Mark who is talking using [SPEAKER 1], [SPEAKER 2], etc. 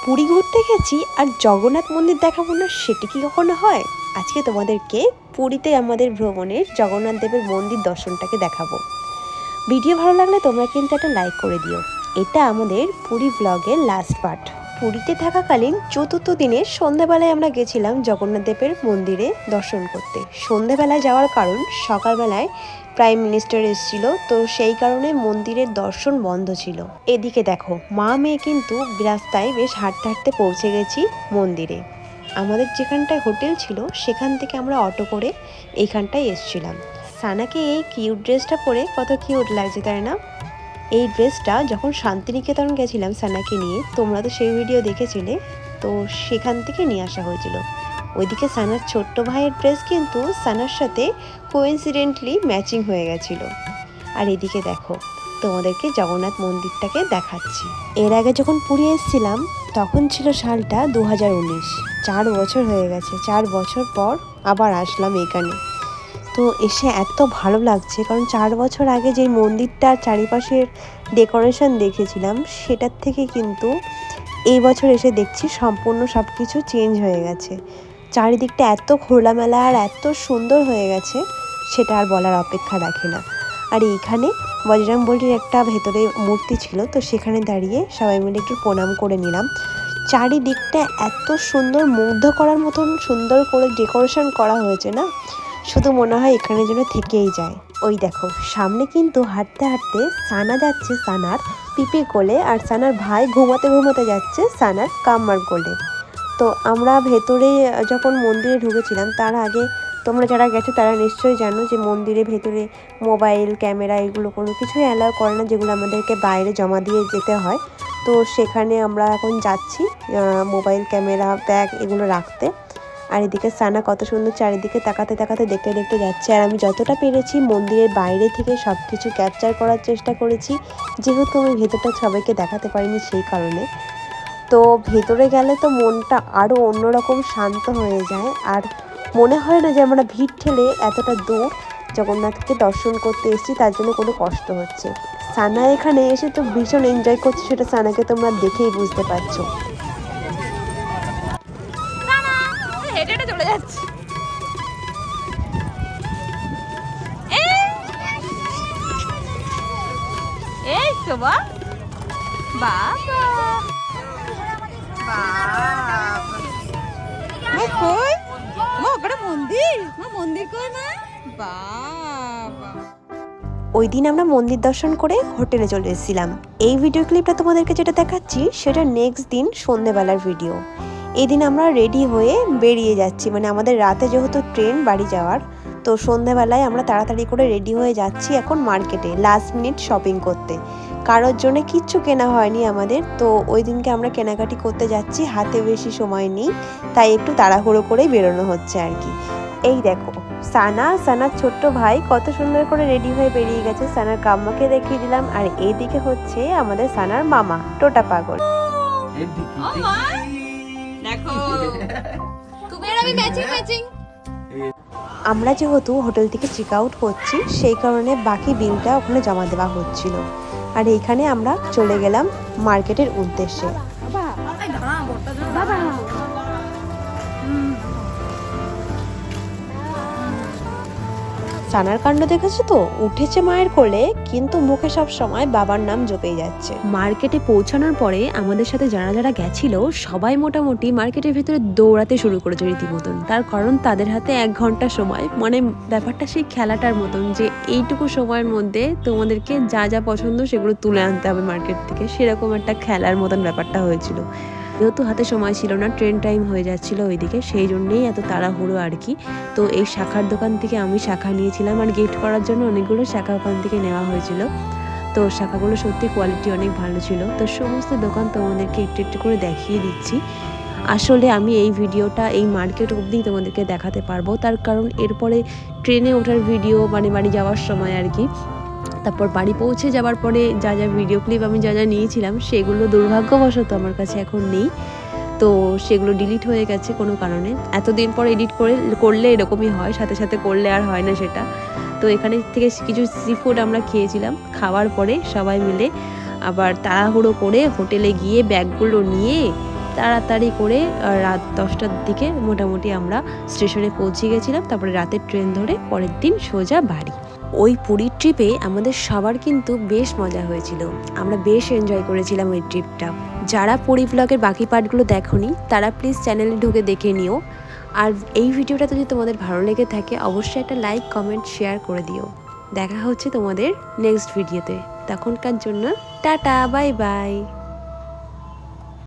[SPEAKER 1] পুরী ঘুরতে গেছি আর জগন্নাথ মন্দির দেখাবো না, সেটি কি কখনো হয়? আজকে তোমাদেরকে পুরীতে আমাদের ভ্রমণের জগন্নাথ দেবের মন্দির দর্শনটাকে দেখাবো। ভিডিও ভালো লাগলে তোমরা কিন্তু একটা লাইক করে দিও। এটা আমাদের পুরী ব্লগের লাস্ট পার্ট। পুরীতে থাকাকালীন চতুর্থ দিনে সন্ধ্যাবেলায় আমরা গেছিলাম জগন্নাথ দেবের মন্দিরে দর্শন করতে। সন্ধ্যাবেলায় যাওয়ার কারণ সকালবেলায় প্রাইম মিনিস্টার এসেছিল, তো সেই কারণে মন্দিরের দর্শন বন্ধ ছিল। এদিকে দেখো, মা মেয়ে কিন্তু রাস্তায় বেশ হাঁটতে হাঁটতে পৌঁছে গেছি মন্দিরে। আমাদের যেখানটায় হোটেল ছিল সেখান থেকে আমরা অটো করে এইখানটায় এসেছিলাম। সানাকে এই কিউট ড্রেসটা পরে কত কিউট লাগছে, তাই না? এই ড্রেসটা যখন শান্তিনিকেতন গেছিলাম সানাকে নিয়ে, তোমরা তো সেই ভিডিও দেখেছিলে, তো সেখান থেকে নিয়ে আসা হয়েছিল। ওইদিকে সানার ছোট্ট ভাইয়ের ড্রেস কিন্তু সানার সাথে কোইন্সিডেন্টলি ম্যাচিং হয়ে গেছিল। আর এদিকে দেখো, তোমাদেরকে জগন্নাথ মন্দিরটাকে দেখাচ্ছি। এর আগে যখন পুরী এসেছিলাম তখন ছিল সালটা 2019। 4 বছর হয়ে গেছে। 4 বছর পর আবার আসলাম এখানে। তো এসে এত ভালো লাগছে, কারণ 4 বছর আগে যে মন্দিরটার চারিপাশের ডেকোরেশন দেখেছিলাম সেটার থেকে কিন্তু এই বছর এসে দেখছি সম্পূর্ণ সব কিছু চেঞ্জ হয়ে গেছে। চারিদিকটা এত খোলামেলা আর এত সুন্দর হয়ে গেছে, সেটা আর বলার অপেক্ষা রাখে না। আর এইখানে বজরংবলীর একটা ভেতরে মূর্তি ছিল, তো সেখানে দাঁড়িয়ে সবাই মিলে একটু প্রণাম করে নিলাম। চারিদিকটা এত সুন্দর, মুগ্ধ করার মতন সুন্দর করে ডেকোরেশন করা হয়েছে না, শুধু মনে হয় এখানে যেন থেকেই যায়। ওই দেখো, সামনে কিন্তু হাঁটতে হাঁটতে সানা যাচ্ছে সানার পিপি কোলে, আর সানার ভাই ঘুমাতে ঘুমাতে যাচ্ছে সানার কাম্মার কোলে। তো আমরা ভেতরে যখন মন্দিরে ঢুকেছিলাম তার আগে, তোমরা যারা গেছো তারা নিশ্চয়ই জানো যে মন্দিরে ভেতরে মোবাইল ক্যামেরা এগুলো কোনো কিছুই অ্যালাউ করে না, যেগুলো আমাদেরকে বাইরে জমা দিয়ে যেতে হয়। তো সেখানে আমরা এখন যাচ্ছি মোবাইল ক্যামেরা ব্যাগ এগুলো রাখতে। আর এদিকে সানা কত সুন্দর চারিদিকে তাকাতে তাকাতে দেখতে দেখতে যাচ্ছে। আর আমি যতটা পেরেছি মন্দিরের বাইরে থেকে সব কিছু ক্যাপচার করার চেষ্টা করেছি, যেহেতু আমি ভেতরটা সবাইকে দেখাতে পারিনি সেই কারণে। তো ভেতরে গেলে তো মনটা আরও অন্যরকম শান্ত হয়ে যায়, আর মনে হয় না যে আমরা ভিড় ঠেলে এতটা দূর জগন্নাথকে দর্শন করতে এসেছি, তার জন্য কোনো কষ্ট হচ্ছে। সানা এখানে এসে তো ভীষণ এনজয় করছে, সেটা সানাকে তোমরা দেখেই বুঝতে পারছো।
[SPEAKER 2] হেঁটে চলে যাচ্ছে। এই তো বাবা কই মা, ওটা মন্দির কই না বাবা।
[SPEAKER 1] ওই দিন আমরা মন্দির দর্শন করে হোটেলে চলে এসেছিলাম। এই ভিডিও ক্লিপটা তোমাদেরকে যেটা দেখাচ্ছি সেটা নেক্সট দিন সন্ধ্যেবেলার ভিডিও। এই দিন আমরা রেডি হয়ে বেরিয়ে যাচ্ছি, মানে আমাদের রাতে যেহেতু ট্রেন বাড়ি যাওয়ার, তো সন্ধ্যেবেলায় আমরা তাড়াতাড়ি করে রেডি হয়ে যাচ্ছি এখন মার্কেটে লাস্ট মিনিট শপিং করতে। কারোর জন্য কিচ্ছু কেনা হয়নি আমাদের, তো ওই দিনকে আমরা কেনাকাটি করতে যাচ্ছি, হাতে বেশি সময় নেই, তাই একটু তাড়াহুড়ো করেই বেরোনো হচ্ছে আর কি। এই দেখো, সানার ছোট্ট ভাই কত সুন্দর করে রেডি হয়ে বেরিয়ে গেছে। সানার কাম্মাকে দেখিয়ে দিলাম। আর এইদিকে হচ্ছে আমাদের সানার মামা টোটা পাগল। আমরা যেহেতু হোটেল থেকে চেক আউট করছি সেই কারণে বাকি বিলটা ওখানে জমা দেওয়া হচ্ছিল। আর এইখানে আমরা চলে গেলাম মার্কেটের উদ্দেশ্যে। সানার কাণ্ড দেখেছো তো, উঠেছে মায়ের কোলে কিন্তু মুখে সব সময় বাবার নাম জপেই যাচ্ছে। মার্কেটে পৌঁছানোর পরে আমাদের সাথে যারা যারা গেছিল সবাই মোটামুটি মার্কেটের ভেতরে দৌড়াতে শুরু করেছে রীতিমতন। তার কারণ তাদের হাতে 1 ঘন্টা সময়, মানে ব্যাপারটা সেই খেলাটার মতন যে এইটুকু সময়ের মধ্যে তোমাদেরকে যা যা পছন্দ সেগুলো তুলে আনতে হবে মার্কেট থেকে, সেরকম একটা খেলার মতন ব্যাপারটা হয়েছিল। যেহেতু হাতে সময় ছিল না, ট্রেন টাইম হয়ে যাচ্ছিলো ওইদিকে, সেই জন্যেই এত তাড়াহুড়ো আর কি। তো এই শাখার দোকান থেকে আমি শাখা নিয়েছিলাম, আর গিফট করার জন্য অনেকগুলো শাখা ওখান থেকে নেওয়া হয়েছিল। তো শাখাগুলো সত্যি কোয়ালিটি অনেক ভালো ছিল। তো সমস্ত দোকান তোমাদেরকে একটু একটু করে দেখিয়ে দিচ্ছি। আসলে আমি এই ভিডিওটা এই মার্কেট অবধি তোমাদেরকে দেখাতে পারবো, তার কারণ এরপরে ট্রেনে ওঠার ভিডিও, মানে বাড়ি যাওয়ার সময় আর কি, তারপর বাড়ি পৌঁছে যাওয়ার পরে যা যা ভিডিও ক্লিপ আমি যা যা নিয়েছিলাম সেগুলো দুর্ভাগ্যবশত আমার কাছে এখন নেই। তো সেগুলো ডিলিট হয়ে গেছে কোনো কারণে। এতদিন পর এডিট করলে এরকমই হয়, সাথে সাথে করলে আর হয় না সেটা। তো এখানে থেকে কিছু সি ফুড আমরা খেয়েছিলাম। খাওয়ার পরে সবাই মিলে আবার তাড়াহুড়ো করে হোটেলে গিয়ে ব্যাগগুলো নিয়ে তাড়াতাড়ি করে রাত 10টার দিকে মোটামুটি আমরা স্টেশনে পৌঁছে গেছিলাম। তারপরে রাতের ট্রেন ধরে পরের দিন সোজা বাড়ি। ওই পুরীর ট্রিপে আমাদের সবার কিন্তু বেশ মজা হয়েছিল, আমরা বেশ এনজয় করেছিলাম ওই ট্রিপটা। যারা পুরী ব্লগের বাকি পার্টগুলো দেখোনি তারা প্লিজ চ্যানেলে ঢুকে দেখে নিও। আর এই ভিডিওটা যদি তোমাদের ভালো লেগে থাকে অবশ্যই একটা লাইক কমেন্ট শেয়ার করে দিও। দেখা হচ্ছে তোমাদের নেক্সট ভিডিওতে, তখনকার জন্য টাটা বাই বাই।